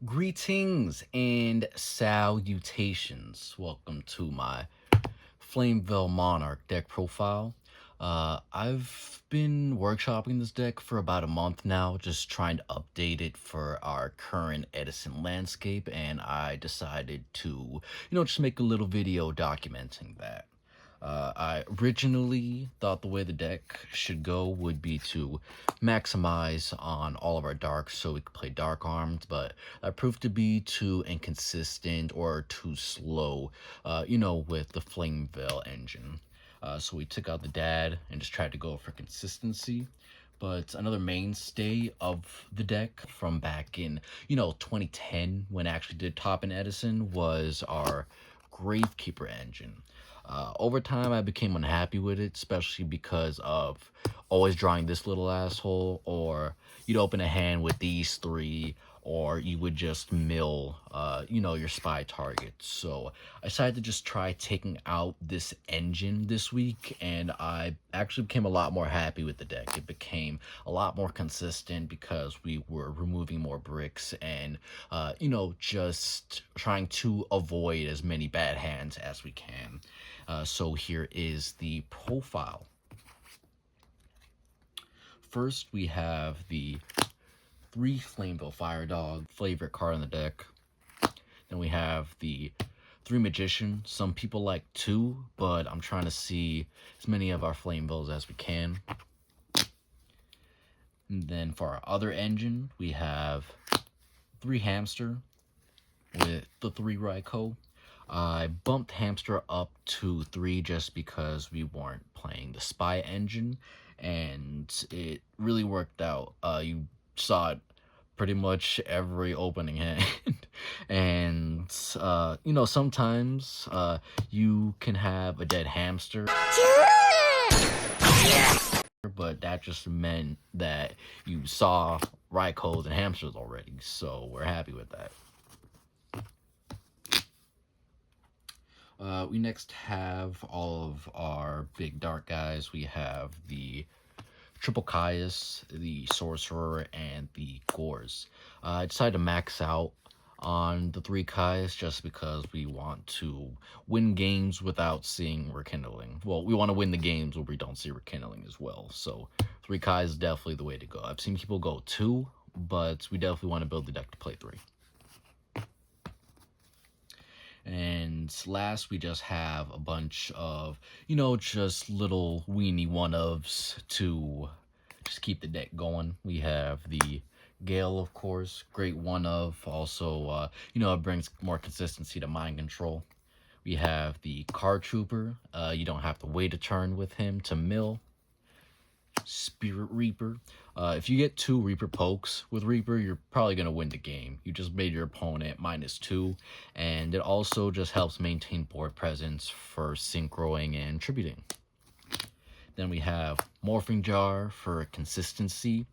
Greetings and salutations. Welcome to my Flamvell Monarch deck profile. I've been workshopping this deck for about a month now, just trying to update it for our current Edison landscape, and I decided to, just make a little video documenting that. I originally thought the way the deck should go would be to maximize on all of our darks so we could play dark armed, but that proved to be too inconsistent or too slow, with the Flamvell engine. So we took out the dad and just tried to go for consistency. But another mainstay of the deck from back in, 2010 when I actually did top in Edison was our Gravekeeper engine. Over time, I became unhappy with it, especially because of always drawing this little asshole, or you'd open a hand with these three, or you would just mill, your spy targets. So I decided to just try taking out this engine this week, and I actually became a lot more happy with the deck. It became a lot more consistent because we were removing more bricks and, just trying to avoid as many bad hands as we can. So here is the profile. First, we have the 3 Flamvell Fire Dog, favorite card in the deck. Then we have the 3 Magician. Some people like 2, but I'm trying to see as many of our Flamevells as we can. And then for our other engine, we have 3 Hamster with the 3 Raikou. I bumped Hamster up to 3 just because we weren't playing the Spy engine, and it really worked out. You saw it pretty much every opening hand. And, sometimes you can have a dead Hamster, but that just meant that you saw Raikous and Hamsters already, so we're happy with that. We next have all of our big dark guys. We have the Triple Caius, the Sorcerer, and the Gores. I decided to max out on the 3 Caius just because we want to win games without seeing Rekindling. Well, we want to win the games where we don't see Rekindling as well. So 3 Caius is definitely the way to go. I've seen people go 2, but we definitely want to build the deck to play 3. And last, we just have a bunch of, just little weenie one-ofs to just keep the deck going. We have the Gale, of course, great one-of. Also, it brings more consistency to Mind Control. We have the Card Trooper. You don't have to wait a turn with him to mill. Spirit Reaper. If you get 2 Reaper pokes with Reaper, you're probably going to win the game. You just made your opponent -2, and it also just helps maintain board presence for synchroing and tributing. Then we have Morphing Jar for consistency,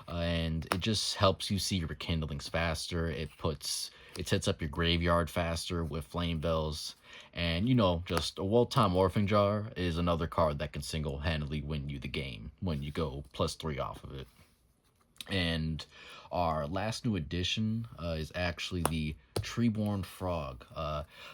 and it just helps you see your rekindlings faster. It sets up your graveyard faster with Flamebells. And, just a well-timed Morphing Jar is another card that can single-handedly win you the game when you go +3 off of it. And our last new addition is actually the Treeborn Frog.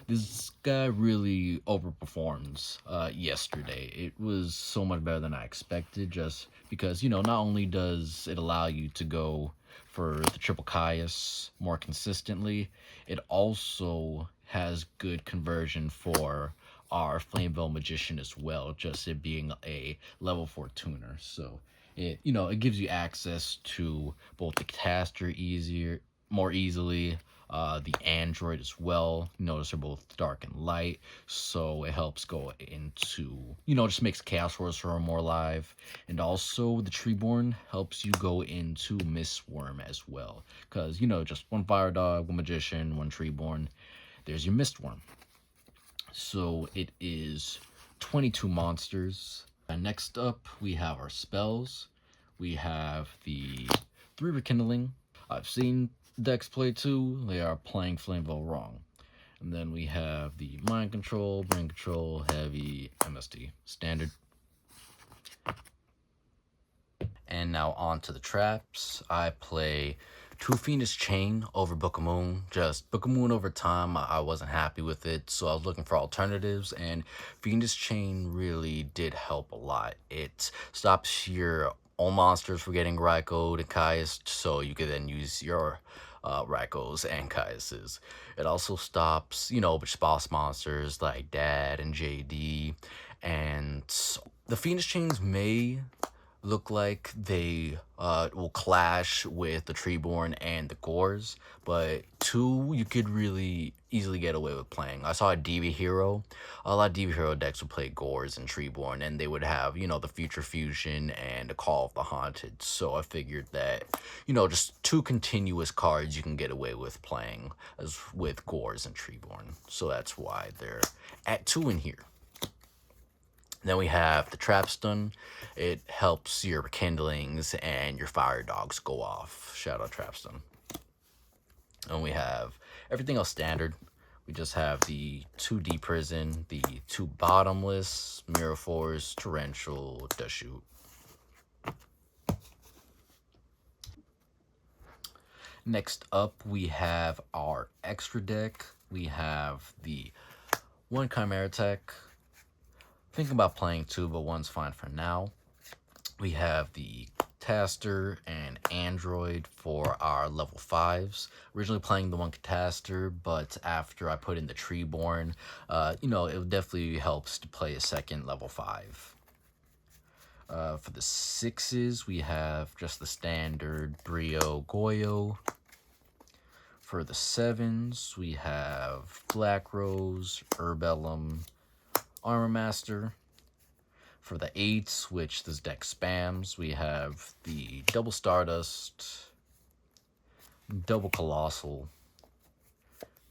This guy really overperforms yesterday. It was so much better than I expected, just because, not only does it allow you to go for the Triple Caius more consistently, it also has good conversion for our Flamvell Magician as well, just it being a level 4 tuner. So it gives you access to both the caster more easily, the android as well. Notice they're both dark and light, so it helps go into, just makes Chaos Sorcerer more alive. And also the Treeborn helps you go into Mistworm as well, because, just 1 Fire Dog, 1 Magician, 1 Treeborn, there's your Mistworm. So it is 22 monsters. Next up, we have our spells. We have the 3 Rekindling. I've seen decks play 2. They are playing Flamevell wrong. And then we have the Mind Control, Brain Control, Heavy, MST, Standard. And now on to the traps. I play Two Phoenix Chain over Book of Moon. Just Book of Moon over time, I wasn't happy with it, so I was looking for alternatives, and Phoenix Chain really did help a lot. It stops your own monsters from getting Raikou and Caius, so you could then use your Raikous and Caiuses. It also stops, boss monsters like Dad and JD, and the Phoenix Chains may look like they will clash with the Treeborn and the Gores, but two you could really easily get away with playing. I saw a DB Hero. A lot of DB Hero decks would play Gores and Treeborn, and they would have, the Future Fusion and the Call of the Haunted. So I figured that, just two continuous cards you can get away with playing as with Gores and Treeborn. So that's why they're at 2 in here. Then we have the Trap Stun. It helps your Kindlings and your Fire Dogs go off. Shout out Trap Stun. And we have everything else standard. We just have the 2D Prison, the 2 Bottomless, Mirror Force, Torrential, Dust Shoot. Next up, we have our extra deck. We have the 1 Chimera Tech. Thinking about playing 2, but 1's fine for now. We have the Catastor and Android for our level 5s. Originally playing the 1 Catastor, but after I put in the Treeborn, it definitely helps to play a second level 5. For the 6s, we have just the standard Brio Goyo. For the 7s, we have Black Rose, Herbellum, Armor Master. For the 8s, which this deck spams, we have the Double Stardust, Double Colossal,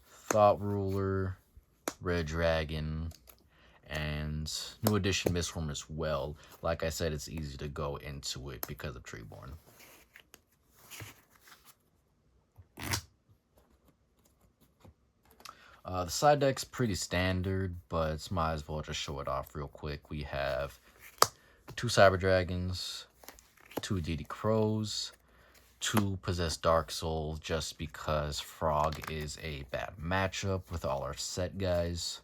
Thought Ruler, Red Dragon, and New Edition Mistform as well. Like I said, it's easy to go into it because of Treeborn. The side deck's pretty standard, but might as well just show it off real quick. We have 2 Cyber Dragons, 2 DD Crows, 2 Possessed Dark Soul, just because Frog is a bad matchup with all our set guys.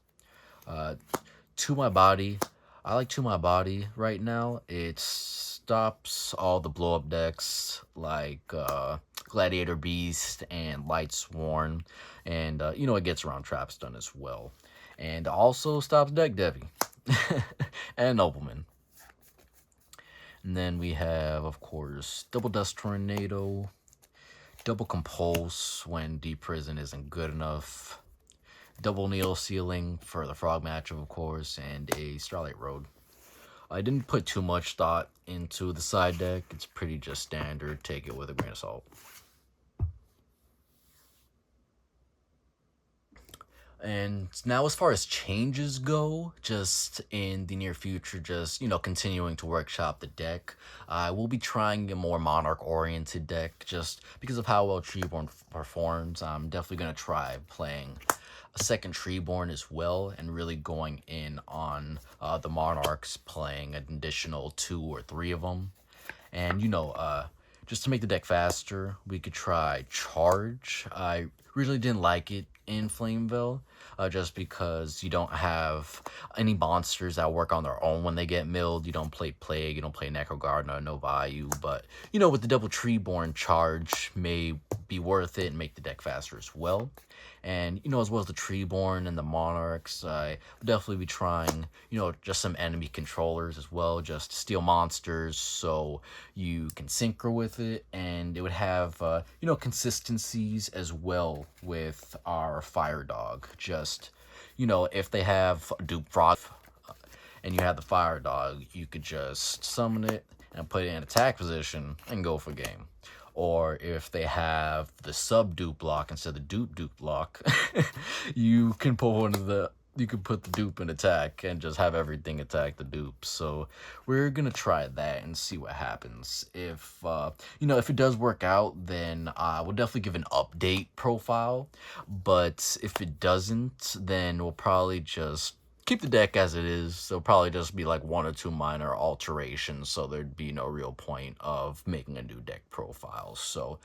2 My Body. I like 2 My Body right now. It stops all the blow up decks like Gladiator Beast and Light Sworn, and it gets around Trap Stun as well, and also stops Deck Devi and Nobleman. And then we have, of course, Double Dust Tornado, Double Compulse when Deep Prison isn't good enough, Double Needle Sealing for the Frog matchup, of course, and a Starlight Road. I didn't put too much thought into the side deck. It's pretty just standard. Take it with a grain of salt. And now as far as changes go, just in the near future, just, continuing to workshop the deck. I will be trying a more Monarch-oriented deck just because of how well Treeborn performs. I'm definitely going to try playing a second Treeborn as well and really going in on the Monarchs, playing an additional 2 or 3 of them. And, just to make the deck faster, we could try Charge. I really didn't like it in Flamvell, just because you don't have any monsters that work on their own when they get milled. You don't play Plague, you don't play Necrogardener, no value, but, with the double Treeborn, Charge may be worth it and make the deck faster as well. And, as well as the Treeborn and the Monarchs, I would definitely be trying, just some enemy controllers as well, just to steal monsters so you can synchro with it, and it would have, consistencies as well with our Fire Dog. Just, if they have Dupe Frog and you have the Fire Dog, you could just summon it and put it in attack position and go for game. Or if they have the sub-dupe block instead of the dupe block, you can put the dupe in attack and just have everything attack the dupe. So we're gonna try that and see what happens. If if it does work out, then we'll definitely give an update profile. But if it doesn't, then we'll probably just keep the deck as it is. There'll probably just be like one or two minor alterations, so there'd be no real point of making a new deck profile. So,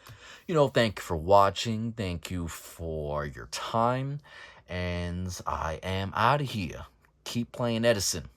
thank you for watching. Thank you for your time. And I am out of here. Keep playing Edison.